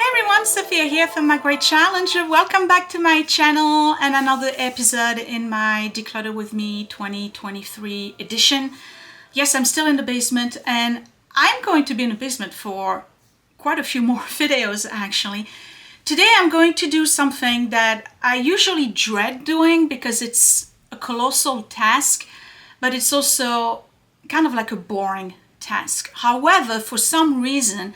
Hey everyone, Sophia here from My Great Challenge. Welcome back to my channel and another episode in my Declutter with Me 2023 edition. Yes, I'm still in the basement and I'm going to be in the basement for quite a few more videos actually. Today I'm going to do something that I usually dread doing because it's a colossal task, but it's also kind of like a boring task. However, for some reason,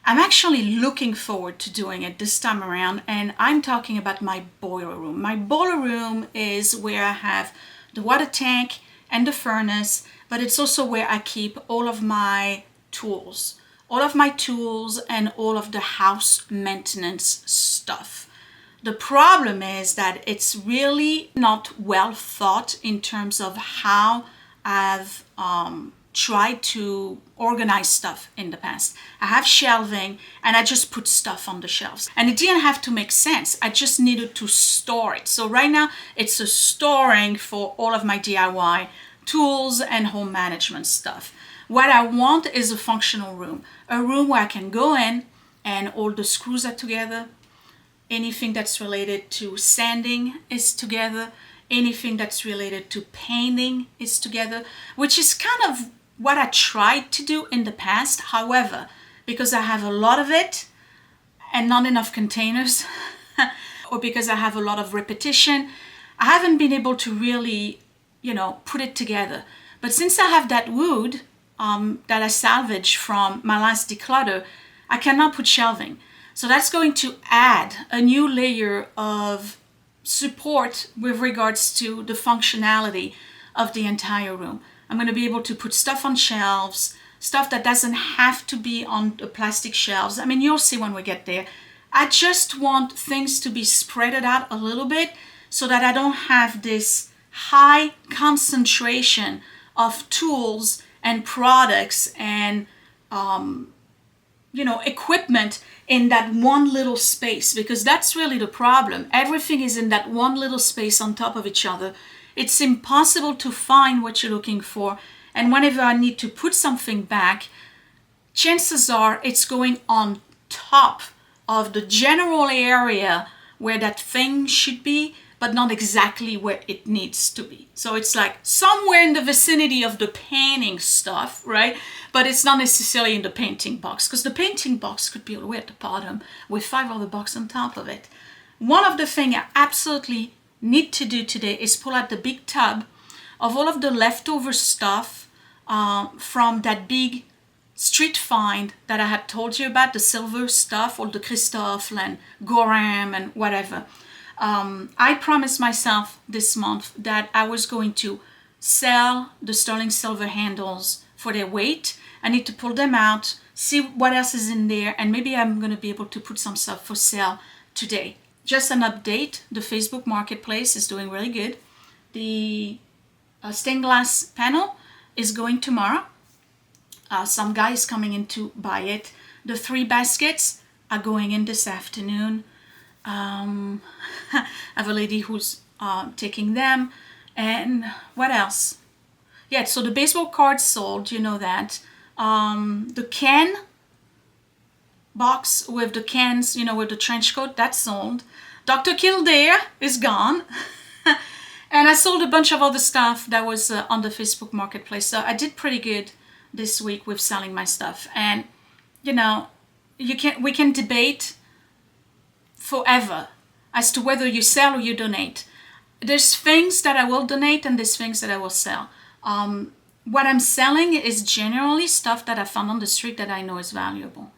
I'm actually looking forward to doing it this time around, and I'm talking about my boiler room. My boiler room is where I have the water tank and the furnace, but it's also where I keep all of my tools. All of my tools and all of the house maintenance stuff. The problem is that it's really not well thought in terms of how I've tried to organize stuff in the past. I have shelving and I just put stuff on the shelves. And it didn't have to make sense. I just needed to store it. So right now it's a storing for all of my DIY tools and home management stuff. What I want is a functional room. A room where I can go in and all the screws are together. Anything that's related to sanding is together. Anything that's related to painting is together, which is kind of what I tried to do in the past. However, because I have a lot of it and not enough containers, or because I have a lot of repetition, I haven't been able to really, put it together. But since I have that wood that I salvaged from my last declutter, I can now put shelving. So that's going to add a new layer of support with regards to the functionality of the entire room. I'm going to be able to put stuff on shelves, stuff that doesn't have to be on the plastic shelves. I mean, you'll see when we get there. I just want things to be spread out a little bit so that I don't have this high concentration of tools and products and, equipment in that one little space, because that's really the problem. Everything is in that one little space on top of each other. It's impossible to find what you're looking for. And whenever I need to put something back, chances are it's going on top of the general area where that thing should be, but not exactly where it needs to be. So it's like somewhere in the vicinity of the painting stuff, right? But it's not necessarily in the painting box, because the painting box could be all the way at the bottom with 5 other boxes on top of it. One of the things I absolutely need to do today is pull out the big tub of all of the leftover stuff from that big street find that I had told you about, the silver stuff, all the Christophe and Goram and whatever. I promised myself this month that I was going to sell the sterling silver handles for their weight. I need to pull them out, see what else is in there, and maybe I'm going to be able to put some stuff for sale today. Just an update, the Facebook Marketplace is doing really good. The stained glass panel is going tomorrow. Some guy is coming in to buy it. The 3 baskets are going in this afternoon. I have a lady who's taking them. And what else? Yeah, so the baseball cards sold, you know that. The can box with the cans, with the trench coat, that's sold. Dr. Kildare is gone. And I sold a bunch of other stuff that was on the Facebook Marketplace. So I did pretty good this week with selling my stuff. And, we can debate forever as to whether you sell or you donate. There's things that I will donate and there's things that I will sell. What I'm selling is generally stuff that I found on the street that I know is valuable.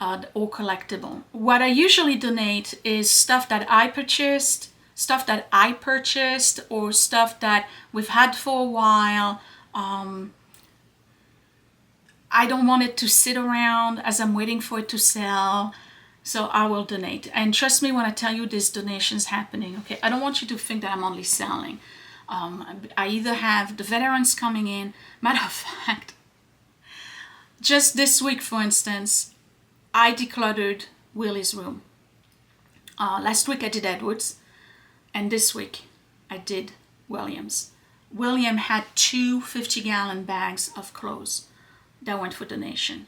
Or collectible. What I usually donate is stuff that I purchased, or stuff that we've had for a while. I don't want it to sit around as I'm waiting for it to sell, so I will donate. And trust me when I tell you there's donations happening, okay? I don't want you to think that I'm only selling. I either have the veterans coming in. Matter of fact, just this week, for instance, I decluttered Willie's room. Last week I did Edward's, and this week I did William's. William had 2 50-gallon bags of clothes that went for donation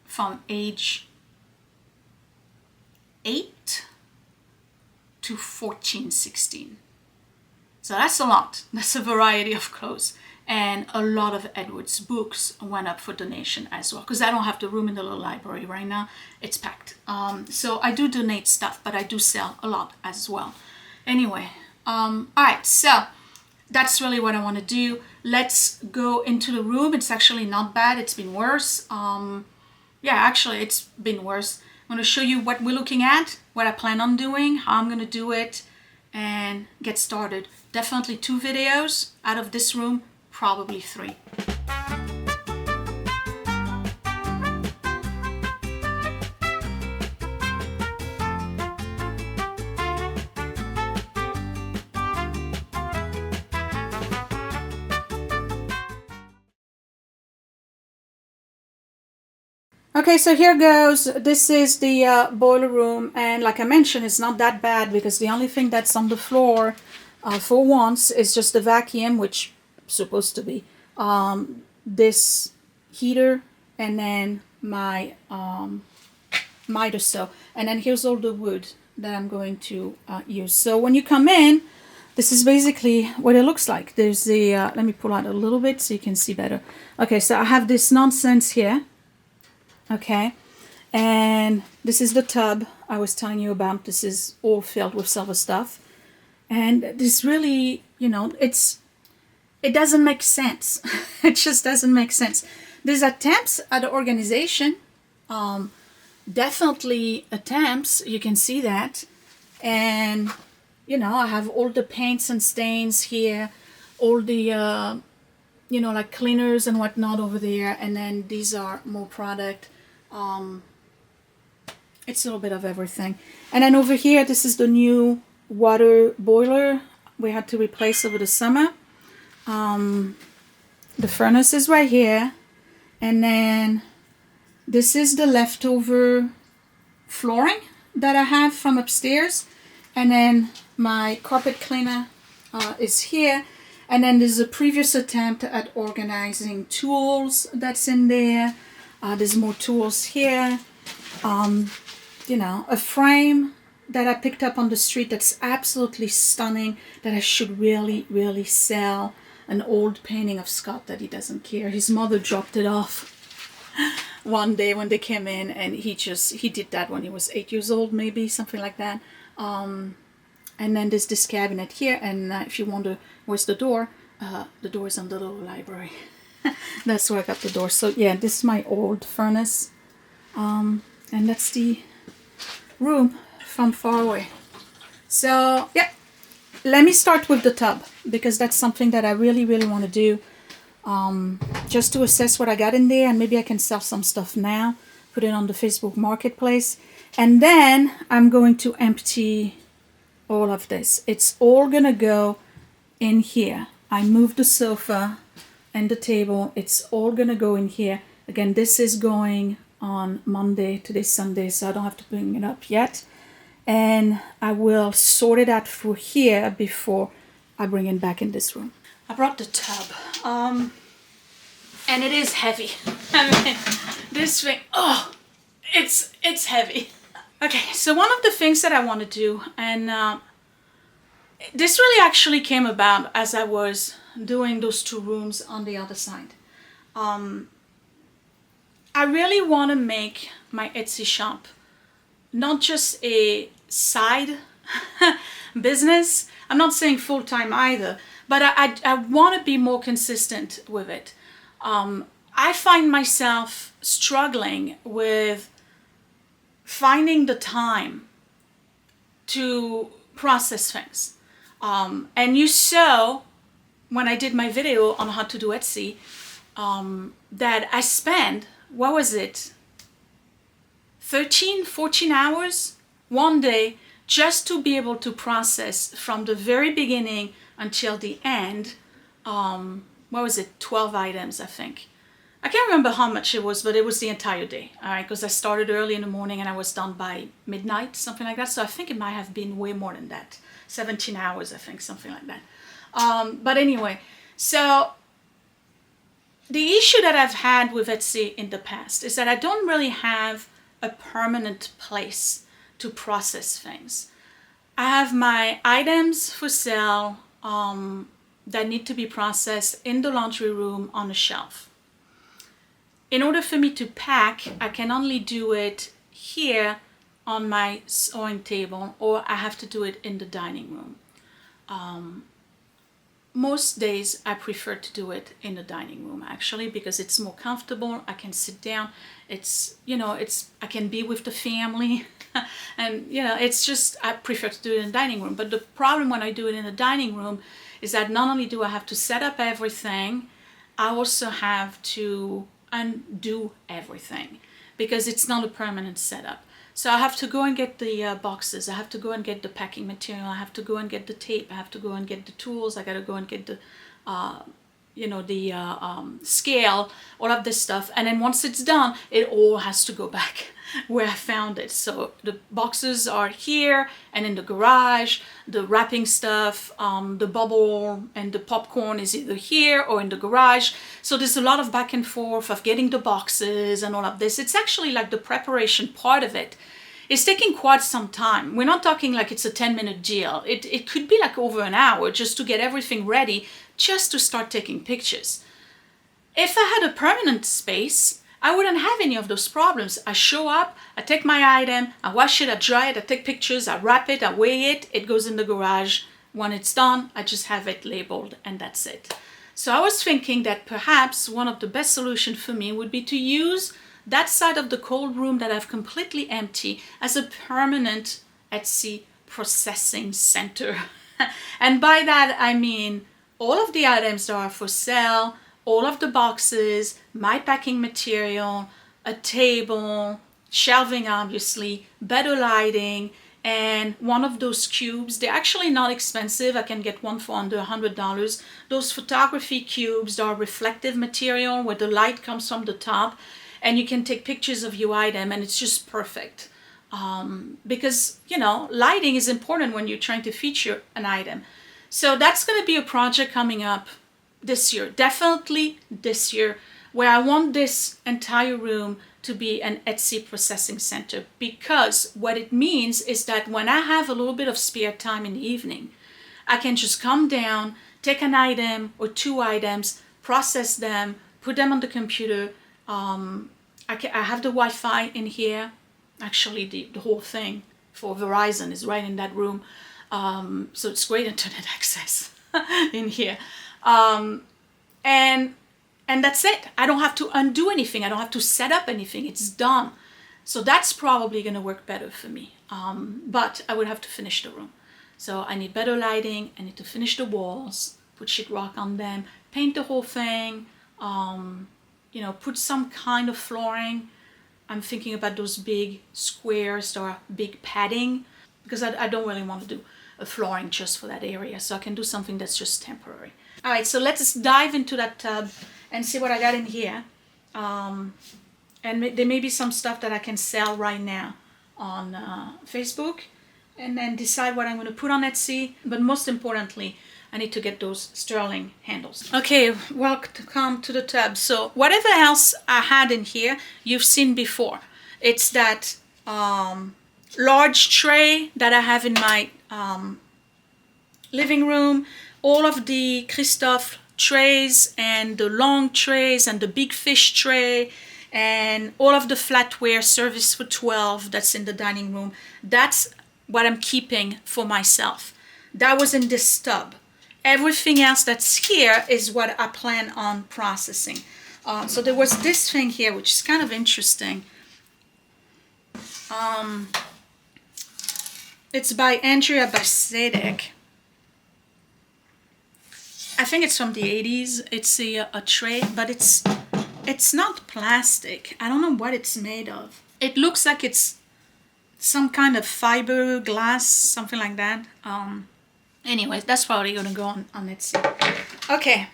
from age 8 to 1416. So that's a lot. That's a variety of clothes. And a lot of Edward's books went up for donation as well, because I don't have the room in the little library right now. It's packed. So I do donate stuff, but I do sell a lot as well. Anyway, all right, so that's really what I want to do. Let's go into the room. It's actually not bad. It's been worse. Yeah, actually, it's been worse. I'm going to show you what we're looking at, what I plan on doing, how I'm going to do it, and get started. Definitely 2 videos out of this room, probably 3. Okay, so here goes. This is the boiler room, and like I mentioned, it's not that bad because the only thing that's on the floor for once is just the vacuum, which is supposed to be this heater, and then my miter saw, and then here's all the wood that I'm going to use. So when you come in, this is basically what it looks like. There's the let me pull out a little bit so you can see better. Okay, so I have this nonsense here. Okay, and this is the tub I was telling you about. This is all filled with silver stuff, and this really, you know, it doesn't make sense. It just doesn't make sense. There's attempts at organization, definitely attempts, you can see that, and you know, I have all the paints and stains here, all the you know, like cleaners and whatnot over there, and then these are more product. It's a little bit of everything. And then over here, this is the new water boiler we had to replace over the summer. The furnace is right here, and then this is the leftover flooring that I have from upstairs, and then my carpet cleaner is here. And then there's a previous attempt at organizing tools that's in there. There's more tools here. You know, a frame that I picked up on the street that's absolutely stunning, that I should really, really sell. An old painting of Scott that he doesn't care. His mother dropped it off one day when they came in, and he did that when he was 8 years old, maybe, something like that. And then there's this cabinet here, and if you wonder where's the door is on the little library. That's where I got the door. So yeah, this is my old furnace, and that's the room from far away. So yeah, let me start with the tub, because that's something that I really, really want to do, just to assess what I got in there, and maybe I can sell some stuff now, put it on the Facebook Marketplace, and then I'm going to empty all of this. It's all gonna go in here. I moved the sofa and the table. It's all gonna go in here. Again, this is going on Monday. Today's Sunday, so I don't have to bring it up yet. And I will sort it out for here before I bring it back in this room. I brought the tub, and it is heavy. I mean, this thing, oh, it's heavy. Okay, so one of the things that I want to do, and this really actually came about as I was doing those 2 rooms on the other side. I really want to make my Etsy shop not just a side business. I'm not saying full-time either, but I want to be more consistent with it. I find myself struggling with finding the time to process things. And you saw when I did my video on how to do Etsy, that I spent, what was it, 13, 14 hours one day just to be able to process from the very beginning until the end. What was it, 12 items, I think. I can't remember how much it was, but it was the entire day, all right, because I started early in the morning and I was done by midnight, something like that. So I think it might have been way more than that, 17 hours, I think, something like that. But anyway, so the issue that I've had with Etsy in the past is that I don't really have a permanent place to process things. I have my items for sale that need to be processed in the laundry room on a shelf. In order for me to pack, I can only do it here on my sewing table, or I have to do it in the dining room. Most days I prefer to do it in the dining room, actually, because it's more comfortable. I can sit down. It's, I can be with the family. And, it's just, I prefer to do it in the dining room. But the problem when I do it in the dining room is that not only do I have to set up everything, I also have to undo everything because it's not a permanent setup. So I have to go and get the boxes. I have to go and get the packing material. I have to go and get the tape. I have to go and get the tools. I got to go and get the, scale, all of this stuff. And then once it's done, it all has to go back where I found it. So the boxes are here and in the garage. The wrapping stuff, the bubble and the popcorn is either here or in the garage. So there's a lot of back and forth of getting the boxes and all of this. It's actually like the preparation part of it. It's taking quite some time. We're not talking like it's a 10-minute deal. It could be like over an hour just to get everything ready, just to start taking pictures. If I had a permanent space, I wouldn't have any of those problems. I show up, I take my item, I wash it, I dry it, I take pictures, I wrap it, I weigh it, it goes in the garage. When it's done, I just have it labeled and that's it. So I was thinking that perhaps one of the best solutions for me would be to use that side of the cold room that I've completely empty as a permanent Etsy processing center. And by that, I mean all of the items that are for sale, all of the boxes, my packing material, a table, shelving obviously, better lighting, and one of those cubes. They're actually not expensive. I can get one for under $100. Those photography cubes, they are reflective material where the light comes from the top and you can take pictures of your item and it's just perfect. Because, lighting is important when you're trying to feature an item. So that's going to be a project coming up this year, definitely this year, where I want this entire room to be an Etsy processing center, because what it means is that when I have a little bit of spare time in the evening, I can just come down, take an item or two items, process them, put them on the computer. I have the Wi-Fi in here. Actually, the whole thing for Verizon is right in that room. So it's great internet access in here. And that's it. I don't have to undo anything. I don't have to set up anything. It's done. So that's probably going to work better for me. But I would have to finish the room. So I need better lighting. I need to finish the walls, put sheetrock on them, paint the whole thing, put some kind of flooring. I'm thinking about those big squares or big padding, because I don't really want to do a flooring just for that area. So I can do something that's just temporary. All right, so let's dive into that tub and see what I got in here. And there may be some stuff that I can sell right now on Facebook, and then decide what I'm going to put on Etsy. But most importantly, I need to get those sterling handles. Okay, welcome to the tub. So whatever else I had in here, you've seen before. It's that large tray that I have in my living room. All of the Christophe trays and the long trays and the big fish tray and all of the flatware service for 12 that's in the dining room. That's what I'm keeping for myself. That was in this tub. Everything else that's here is what I plan on processing. So there was this thing here, which is kind of interesting. It's by Andrea Basedek. I think it's from the 80s. It's a tray, but it's not plastic. I don't know what it's made of. It looks like it's some kind of fiber glass, something like that. Anyways, that's probably gonna go on Etsy. Okay.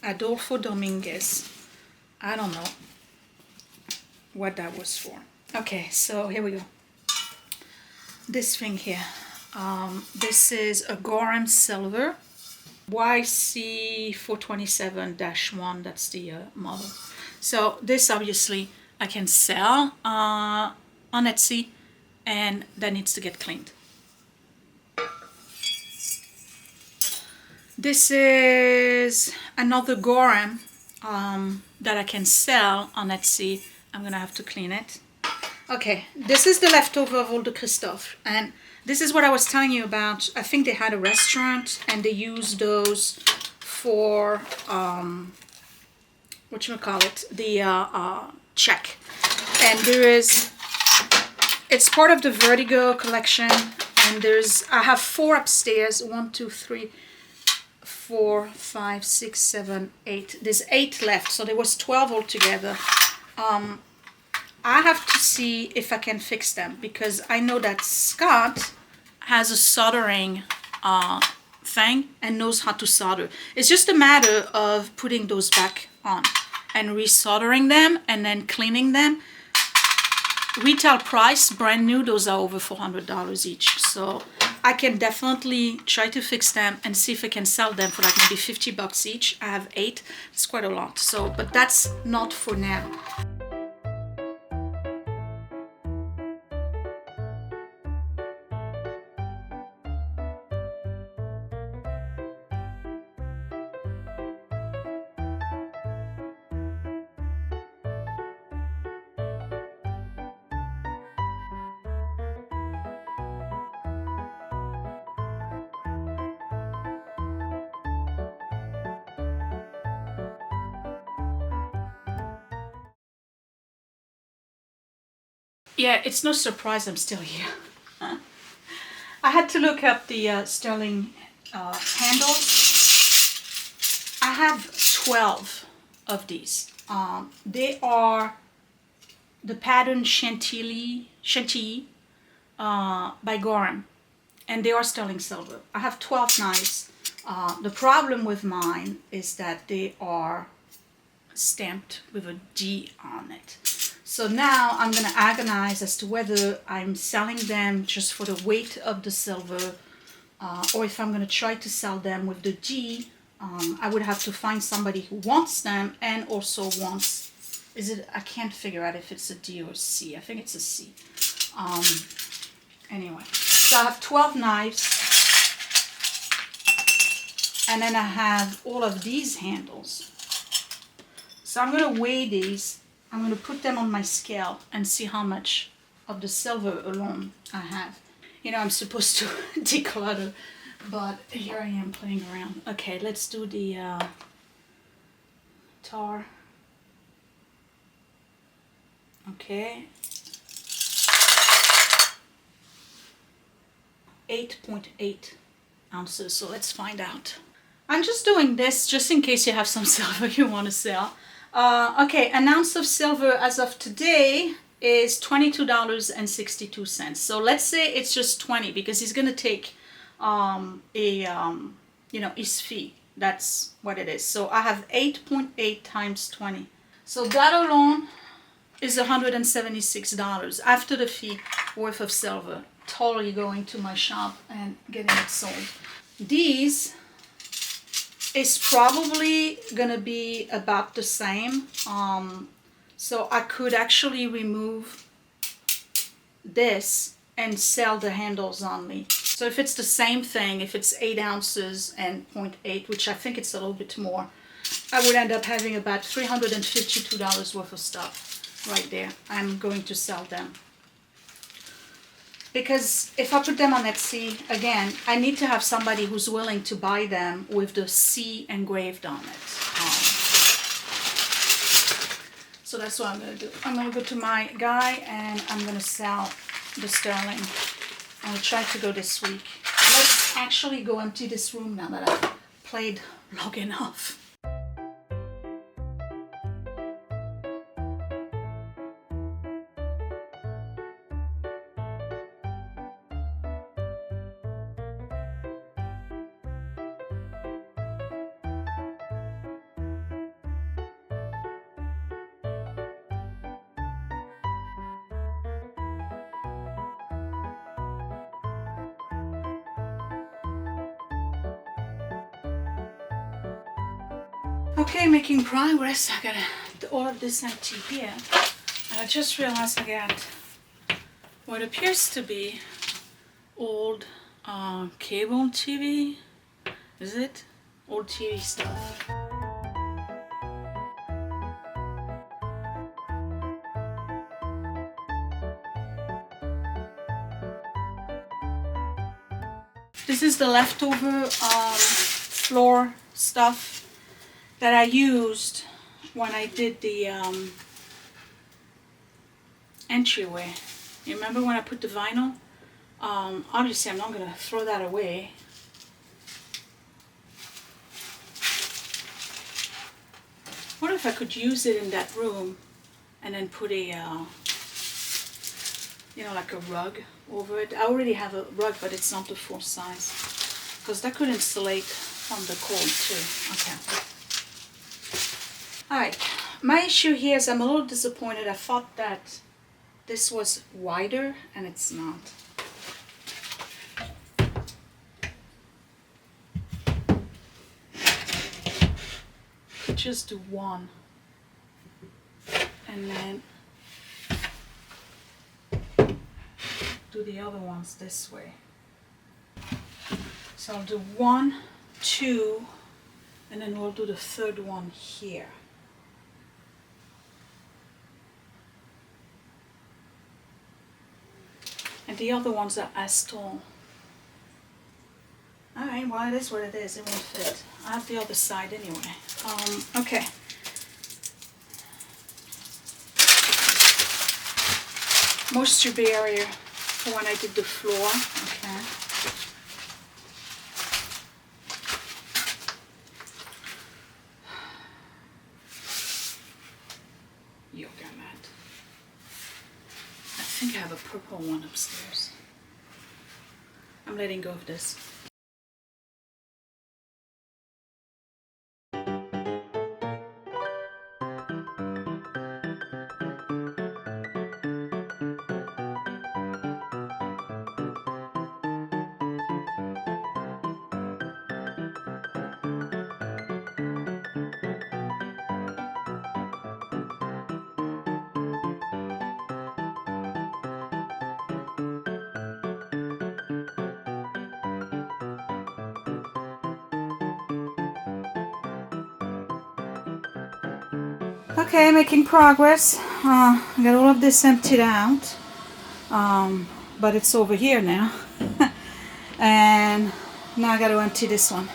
Adolfo Dominguez. I don't know what that was for. Okay, so here we go. This thing here. This is a Gorham Silver. YC427-1, that's the model. So this obviously I can sell on Etsy, and that needs to get cleaned. This is another Gorham that I can sell on Etsy. I'm gonna have to clean it. Okay, this is the leftover of all the Christophe, and this is what I was telling you about. I think they had a restaurant and they used those for whatchamacallit, the check. And it's part of the Vertigo collection, and I have 4 upstairs. 1, 2, 3, 4, 5, 6, 7, 8. There's 8 left, so there was 12 altogether. I have to see if I can fix them, because I know that Scott has a soldering thing and knows how to solder. It's just a matter of putting those back on and resoldering them and then cleaning them. Retail price, brand new, those are over $400 each. So I can definitely try to fix them and see if I can sell them for like maybe $50 each. I have 8, it's quite a lot. So, but that's not for now. Yeah, it's no surprise I'm still here. I had to look up the sterling handles. I have 12 of these. They are the pattern Chantilly by Gorham, and they are sterling silver. I have 12 knives. The problem with mine is that they are stamped with a D on it. So now I'm going to agonize as to whether I'm selling them just for the weight of the silver, or if I'm going to try to sell them with the G. I would have to find somebody who wants them and also wants, I can't figure out if it's a D or a C. I think it's a C. Anyway, so I have 12 knives, and then I have all of these handles. So I'm going to weigh these. I'm going to put them on my scale and see how much of the silver alone I have. You know, I'm supposed to declutter, but here I am playing around. Okay, let's do the tar. Okay. 8.8 ounces, so let's find out. I'm just doing this just in case you have some silver you want to sell. Okay, an ounce of silver as of today is $22.62. So let's say it's just 20, because he's going to take his fee. That's what it is. So I have 8.8 times 20. So that alone is $176 after the fee worth of silver. Totally going to my shop and getting it sold. These is probably gonna be about the same. So I could actually remove this and sell the handles only. So if it's the same thing, if it's 8 ounces and 0.8, which I think it's a little bit more, I would end up having about $352 worth of stuff right there. I'm going to sell them. Because if I put them on Etsy, again, I need to have somebody who's willing to buy them with the C engraved on it. So that's what I'm going to do. I'm going to go to my guy and I'm going to sell the sterling. I'm going to try to go this week. Let's actually go empty this room now that I've played long enough. Okay, making progress. I gotta all of this empty here, and I just realized I got what appears to be old cable TV. Is it? Old TV stuff. This is the leftover floor stuff that I used when I did the entryway. You remember when I put the vinyl? Obviously I'm not going to throw that away. What if I could use it in that room and then put a, you know, like a rug over it? I already have a rug, but it's not the full size, because that could insulate from the cold too. Okay. Alright, my issue here is I'm a little disappointed. I thought that this was wider, and it's not. Could just do one, and then do the other ones this way. So I'll do 1, 2, and then we'll do the third one here. And the other ones are as tall. Alright, well, it is what it is. It won't fit. I have the other side anyway. Okay. Moisture barrier for when I did the floor. Okay. Yoga mat. I think I have a purple one upstairs. I'm letting go of this. Okay, making progress. I got all of this emptied out, but it's over here now. And now I got to empty this one.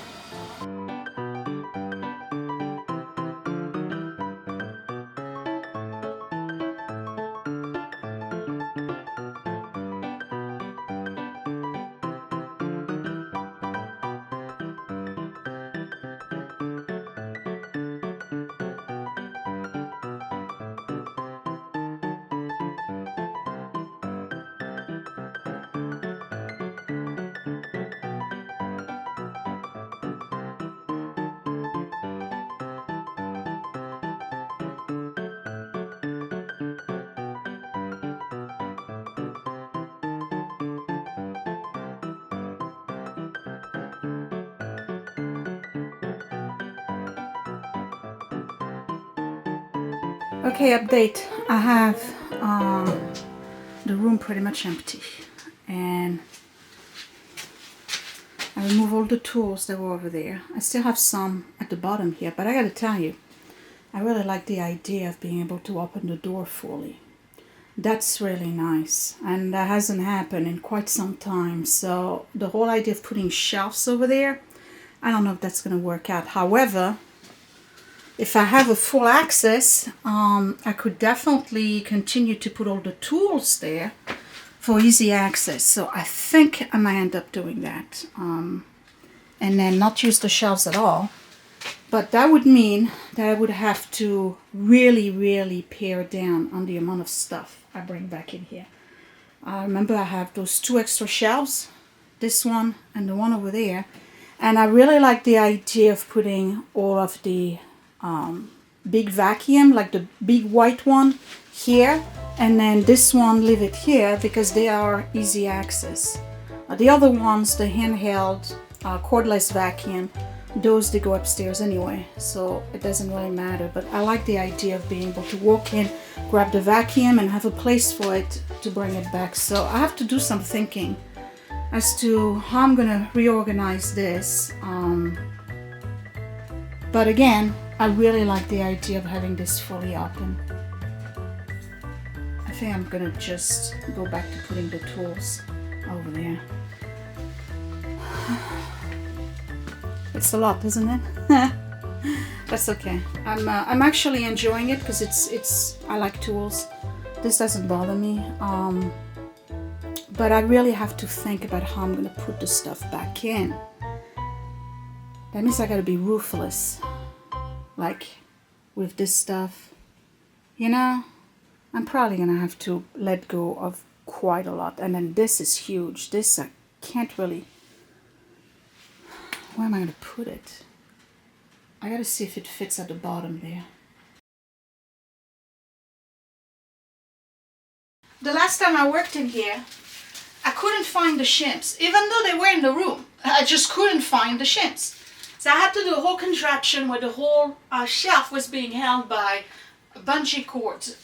Okay, update. I have the room pretty much empty, and I removed all the tools that were over there. I still have some at the bottom here, but I gotta tell you, I really like the idea of being able to open the door fully. That's really nice, and that hasn't happened in quite some time. So the whole idea of putting shelves over there, I don't know if that's gonna work out. However, if I have a full access, I could definitely continue to put all the tools there for easy access. So I think I might end up doing that. And then not use the shelves at all. But that would mean that I would have to really pare down on the amount of stuff I bring back in here. Remember, I have those 2 extra shelves, this one and the one over there. And I really like the idea of putting all of the big vacuum, like the big white one here, and then this one, leave it here because they are easy access. The other ones, the handheld cordless vacuum, those they go upstairs anyway, so it doesn't really matter. But I like the idea of being able to walk in, grab the vacuum, and have a place for it to bring it back. So I have to do some thinking as to how I'm gonna reorganize this. But again, I really like the idea of having this fully open. I think I'm gonna just go back to putting the tools over there. It's a lot, isn't it? That's okay. I'm actually enjoying it because I like tools. This doesn't bother me. But I really have to think about how I'm gonna put the stuff back in. That means I gotta be ruthless, like with this stuff. You know, I'm probably gonna have to let go of quite a lot. And then this is huge. This I can't really. Where am I gonna put it? I gotta see if it fits at the bottom there. The last time I worked in here, I couldn't find the shims, even though they were in the room. I just couldn't find the shims. So I had to do a whole contraption where the whole shelf was being held by bungee cords.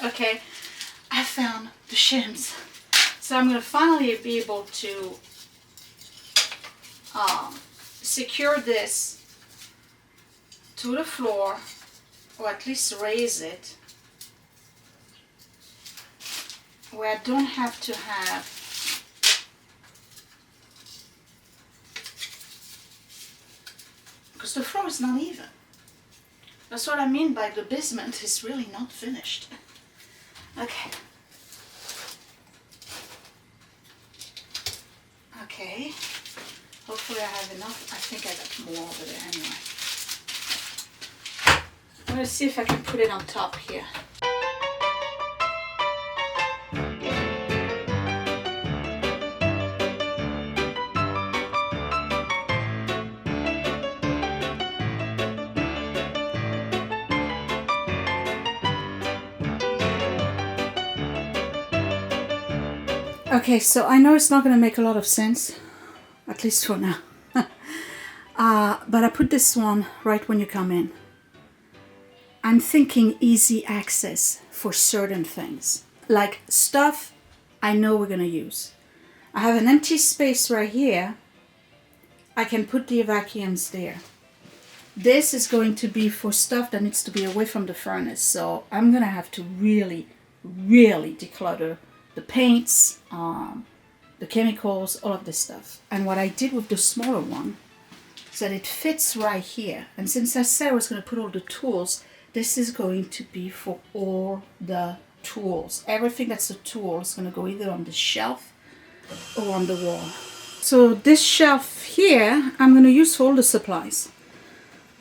Okay, I found the shims. So I'm going to finally be able to secure this to the floor, or at least raise it, where I don't have to have because the floor is not even. That's what I mean by the basement is really not finished. Okay. Okay. Hopefully I have enough. I think I got more over there anyway. I'm going to see if I can put it on top here. Okay, so I know it's not going to make a lot of sense, at least for now. But I put this one right when you come in. I'm thinking easy access for certain things, like stuff I know we're going to use. I have an empty space right here. I can put the vacuums there. This is going to be for stuff that needs to be away from the furnace, so I'm going to have to really, really declutter the paints, the chemicals, all of this stuff. And what I did with the smaller one is that it fits right here. And since I said I was going to put all the tools, this is going to be for all the tools. Everything that's a tool is going to go either on the shelf or on the wall. So this shelf here, I'm going to use for all the supplies.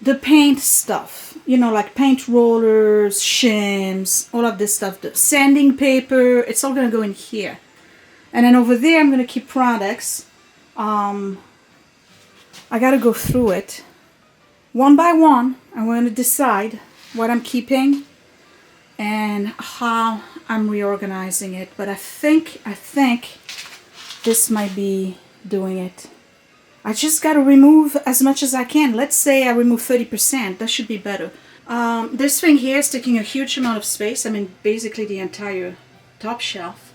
The paint stuff, you know, like paint rollers, shims, all of this stuff, the sanding paper, it's all going to go in here. And then over there, I'm going to keep products. I got to go through it one by one. I'm going to decide what I'm keeping and how I'm reorganizing it. But I think this might be doing it. I just got to remove as much as I can. Let's say I remove 30%. That should be better. This thing here is taking a huge amount of space. I mean, basically the entire top shelf.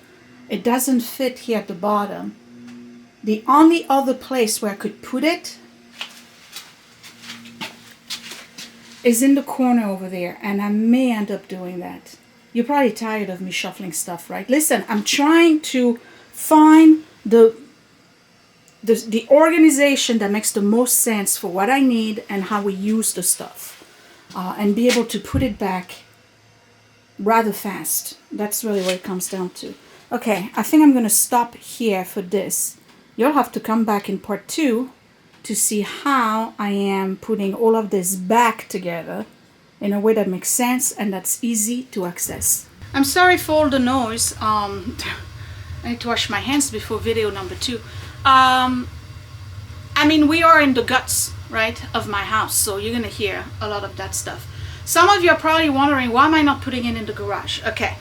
It doesn't fit here at the bottom. The only other place where I could put it is in the corner over there. And I may end up doing that. You're probably tired of me shuffling stuff, right? Listen, I'm trying to find the organization that makes the most sense for what I need and how we use the stuff, and be able to put it back rather fast. That's really what it comes down to. Okay, I think I'm going to stop here for this. You'll have to come back in part 2 to see how I am putting all of this back together in a way that makes sense and that's easy to access. I'm sorry for all the noise. I need to wash my hands before video number 2. I mean, we are in the guts, right, of my house, so you're gonna hear a lot of that stuff. Some of you are probably wondering, why am I not putting it in the garage? Okay,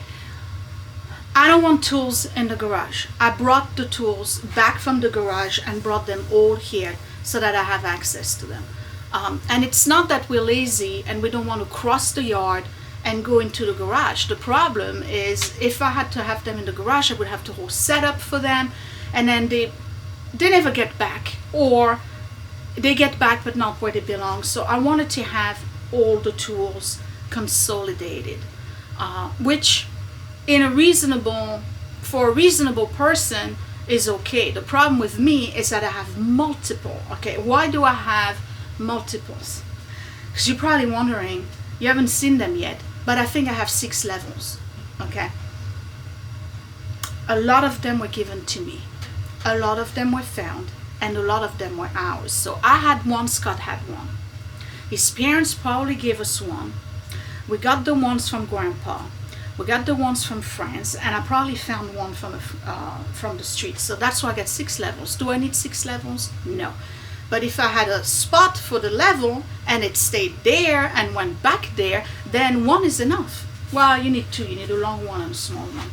I don't want tools in the garage. I brought the tools back from the garage and brought them all here so that I have access to them. And it's not that we're lazy and we don't want to cross the yard and go into the garage. The problem is if I had to have them in the garage, I would have to whole setup for them, and then they never get back, or they get back but not where they belong. So I wanted to have all the tools consolidated, which for a reasonable person is okay. The problem with me is that I have multiple. Okay, why do I have multiples? Because you're probably wondering, you haven't seen them yet, but I think I have 6 levels. Okay, a lot of them were given to me, a lot of them were found, and a lot of them were ours. So I had one, Scott had one, his parents probably gave us one, we got the ones from grandpa, we got the ones from friends, and I probably found one from the street. So that's why I got 6 levels. Do I need 6 levels? No. But if I had a spot for the level and it stayed there and went back there, then 1 is enough. Well, you need 2. You need a long one and a small one.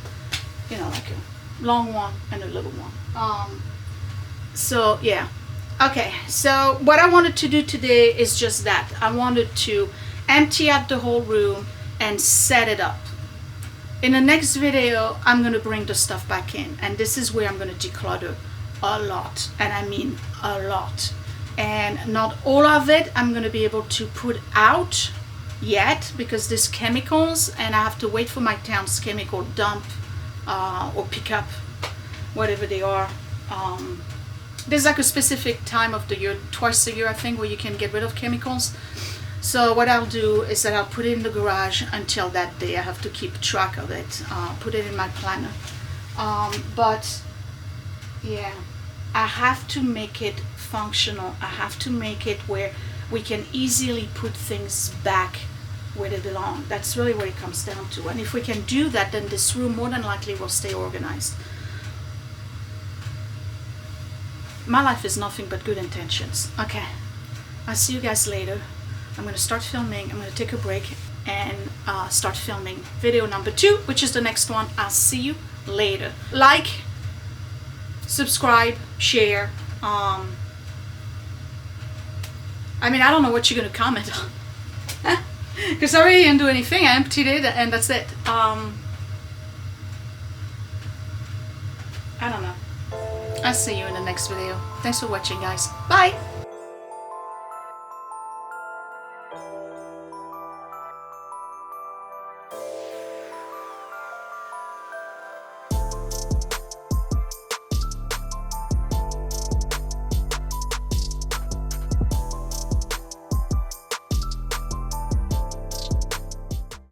You know, like a long one and a little one. So yeah. Okay, so what I wanted to do today is just that. I wanted to empty out the whole room and set it up. In the next video, I'm going to bring the stuff back in, and this is where I'm going to declutter a lot, and I mean a lot. And not all of it I'm going to be able to put out yet, because there's chemicals and I have to wait for my town's chemical dump or pick up, whatever they are. There's like a specific time of the year, twice a year I think, where you can get rid of chemicals. So what I'll do is that I'll put it in the garage until that day. I have to keep track of it, put it in my planner. But yeah, I have to make it functional. I have to make it where we can easily put things back where they belong. That's really what it comes down to. And if we can do that, then this room more than likely will stay organized. My life is nothing but good intentions. Okay, I'll see you guys later. I'm going to start filming. I'm going to take a break and start filming video number 2, which is the next one. I'll see you later. Like, subscribe, share. I mean, I don't know what you're going to comment on. Because I really didn't do anything. I emptied it and that's it. I don't know. I'll see you in the next video. Thanks for watching, guys. Bye!